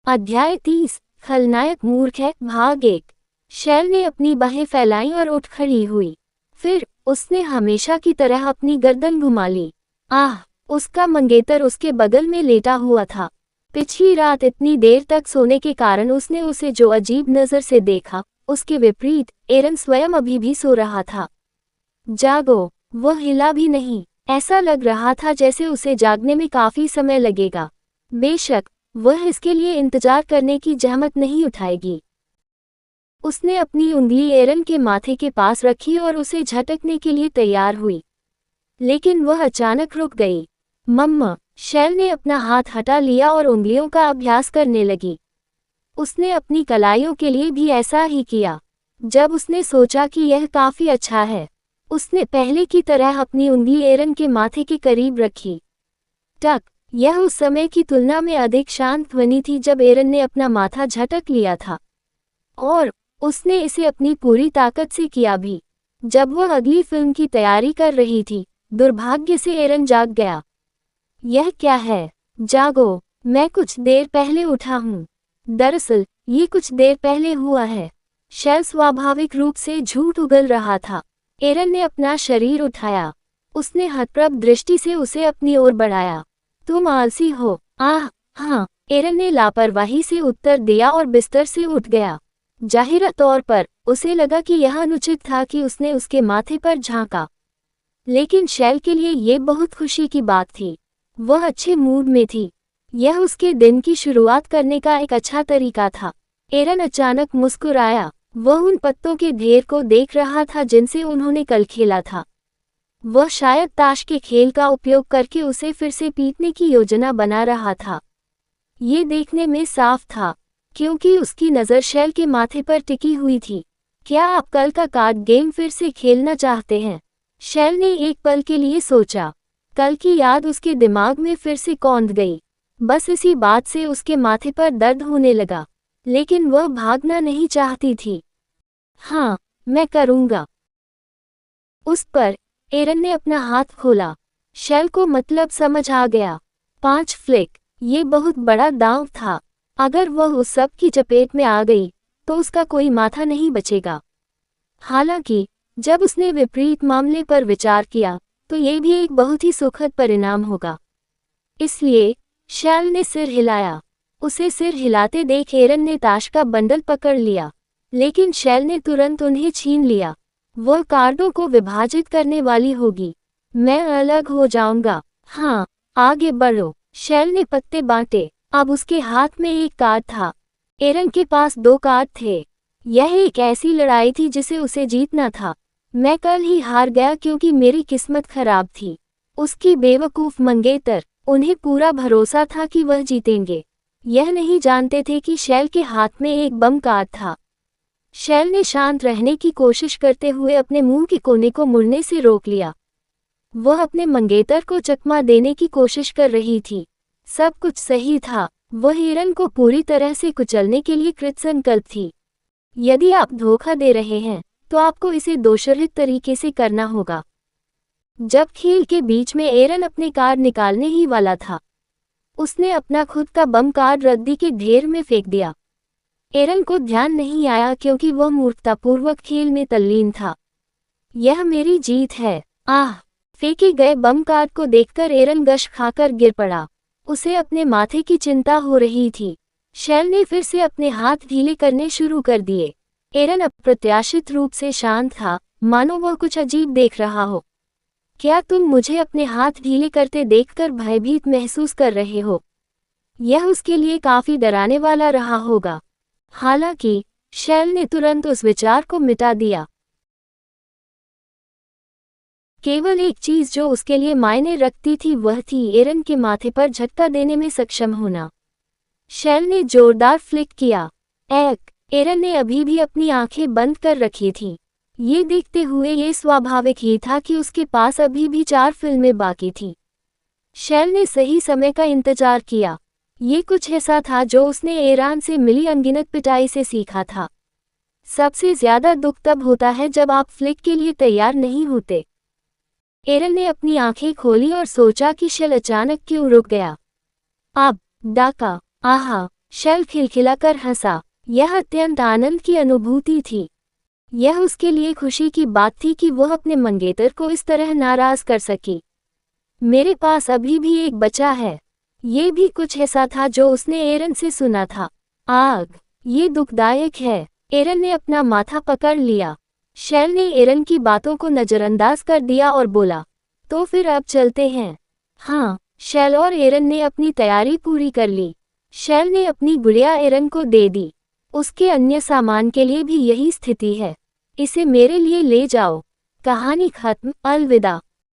अध्याय 30। खलनायक मूर्ख है, भाग 1। शैल ने अपनी बाहें फैलाई और उठ खड़ी हुई। फिर उसने हमेशा की तरह अपनी गर्दन घुमा ली। आह! उसका मंगेतर उसके बगल में लेटा हुआ था। पिछली रात इतनी देर तक सोने के कारण उसने उसे जो अजीब नज़र से देखा, उसके विपरीत एरन स्वयं अभी भी सो रहा था। जागो! वह हिला भी नहीं। ऐसा लग रहा था जैसे उसे जागने में काफी समय लगेगा। बेशक वह इसके लिए इंतजार करने की जहमत नहीं उठाएगी। उसने अपनी उंगली एरन के माथे के पास रखी और उसे झटकने के लिए तैयार हुई, लेकिन वह अचानक रुक गई। मम्मा! शैल ने अपना हाथ हटा लिया और उंगलियों का अभ्यास करने लगी। उसने अपनी कलाइयों के लिए भी ऐसा ही किया। जब उसने सोचा कि यह काफी अच्छा है, उसने पहले की तरह अपनी उंगली एरन के माथे के करीब रखी। टक! यह उस समय की तुलना में अधिक शांत ध्वनि थी जब एरन ने अपना माथा झटक लिया था, और उसने इसे अपनी पूरी ताकत से किया भी। जब वह अगली फिल्म की तैयारी कर रही थी, दुर्भाग्य से एरन जाग गया। यह क्या है? जागो! मैं कुछ देर पहले उठा हूँ। दरअसल ये कुछ देर पहले हुआ है। शैल स्वाभाविक रूप से झूठ उगल रहा था। एरन ने अपना शरीर उठाया। उसने हतप्रभ दृष्टि से उसे अपनी ओर बढ़ाया। तुम आलसी हो। आह! हाँ, एरन ने लापरवाही से उत्तर दिया और बिस्तर से उठ गया। जाहिर तौर पर उसे लगा कि यह अनुचित था कि उसने उसके माथे पर झांका, लेकिन शैल के लिए ये बहुत खुशी की बात थी। वह अच्छे मूड में थी। यह उसके दिन की शुरुआत करने का एक अच्छा तरीका था। एरन अचानक मुस्कुराया। वह उन पत्तों के ढेर को देख रहा था जिनसे उन्होंने कल खेला था। वह शायद ताश के खेल का उपयोग करके उसे फिर से पीटने की योजना बना रहा था। ये देखने में साफ था, क्योंकि उसकी नज़र शैल के माथे पर टिकी हुई थी। क्या आप कल का कार्ड गेम फिर से खेलना चाहते हैं? शैल ने एक पल के लिए सोचा। कल की याद उसके दिमाग में फिर से कौंध गई। बस इसी बात से उसके माथे पर दर्द होने लगा, लेकिन वह भागना नहीं चाहती थी। हाँ, मैं करूँगा। उस पर एरन ने अपना हाथ खोला। शैल को मतलब समझ आ गया। 5 फ्लिक, ये बहुत बड़ा दांव था। अगर वह उस सब की चपेट में आ गई, तो उसका कोई माथा नहीं बचेगा। हालांकि जब उसने विपरीत मामले पर विचार किया, तो ये भी एक बहुत ही सुखद परिणाम होगा। इसलिए शैल ने सिर हिलाया। उसे सिर हिलाते देख एरन ने ताश का बंडल पकड़ लिया, लेकिन शैल ने तुरंत उन्हें छीन लिया। वह कार्डों को विभाजित करने वाली होगी। मैं अलग हो जाऊंगा। हाँ, आगे बढ़ो। शैल ने पत्ते बांटे। अब उसके हाथ में एक कार्ड था। एरन के पास 2 कार्ड थे। यह एक ऐसी लड़ाई थी जिसे उसे जीतना था। मैं कल ही हार गया क्योंकि मेरी किस्मत खराब थी। उसकी बेवकूफ मंगेतर, उन्हें पूरा भरोसा था कि वह जीतेंगे। यह नहीं जानते थे कि शैल के हाथ में एक बम कार्ड था। शैल ने शांत रहने की कोशिश करते हुए अपने मुंह के कोने को मुड़ने से रोक लिया। वह अपने मंगेतर को चकमा देने की कोशिश कर रही थी। सब कुछ सही था। वह एरन को पूरी तरह से कुचलने के लिए कृतसंकल्प थी। यदि आप धोखा दे रहे हैं, तो आपको इसे दोषरहित तरीके से करना होगा। जब खेल के बीच में एरन अपने कार्ड निकालने ही वाला था, उसने अपना खुद का बम कार्ड रद्दी के ढेर में फेंक दिया। एरन को ध्यान नहीं आया क्योंकि वह मूर्खतापूर्वक खेल में तल्लीन था। यह मेरी जीत है। आह! फेंके गए बम कार्ड को देखकर एरन गश खाकर गिर पड़ा। उसे अपने माथे की चिंता हो रही थी। शैल ने फिर से अपने हाथ ढीले करने शुरू कर दिए। एरन अप्रत्याशित रूप से शांत था, मानो वह कुछ अजीब देख रहा हो। क्या तुम मुझे अपने हाथ ढीले करते देखकर भयभीत महसूस कर रहे हो? यह उसके लिए काफी डराने वाला रहा होगा। हालांकि शैल ने तुरंत उस विचार को मिटा दिया। केवल एक चीज जो उसके लिए मायने रखती थी वह थी एरन के माथे पर झटका देने में सक्षम होना। शैल ने जोरदार फ्लिक किया। एरन ने अभी भी अपनी आंखें बंद कर रखी थीं। ये देखते हुए ये स्वाभाविक ही था कि उसके पास अभी भी 4 फिल्में बाकी थीं। शैल ने सही समय का इंतजार किया। ये कुछ ऐसा था जो उसने एरन से मिली अनगिनत पिटाई से सीखा था। सबसे ज्यादा दुख तब होता है जब आप फ्लिक के लिए तैयार नहीं होते। एरन ने अपनी आंखें खोली और सोचा कि शैल अचानक क्यों रुक गया। अब डाका! आहा! शेल खिलखिलाकर हंसा। यह अत्यंत आनंद की अनुभूति थी। यह उसके लिए खुशी की बात थी कि वह अपने मंगेतर को इस तरह नाराज कर सकी। मेरे पास अभी भी एक बचा है। ये भी कुछ ऐसा था जो उसने एरन से सुना था। आग, ये दुखदायक है। एरन ने अपना माथा पकड़ लिया। शेल ने एरन की बातों को नज़रअंदाज कर दिया और बोला, तो फिर अब चलते हैं। हाँ, शेल और एरन ने अपनी तैयारी पूरी कर ली। शेल ने अपनी गुड़िया एरन को दे दी। उसके अन्य सामान के लिए भी यही स्थिति है। इसे मेरे लिए ले जाओ। कहानी खत्म। अलविदा।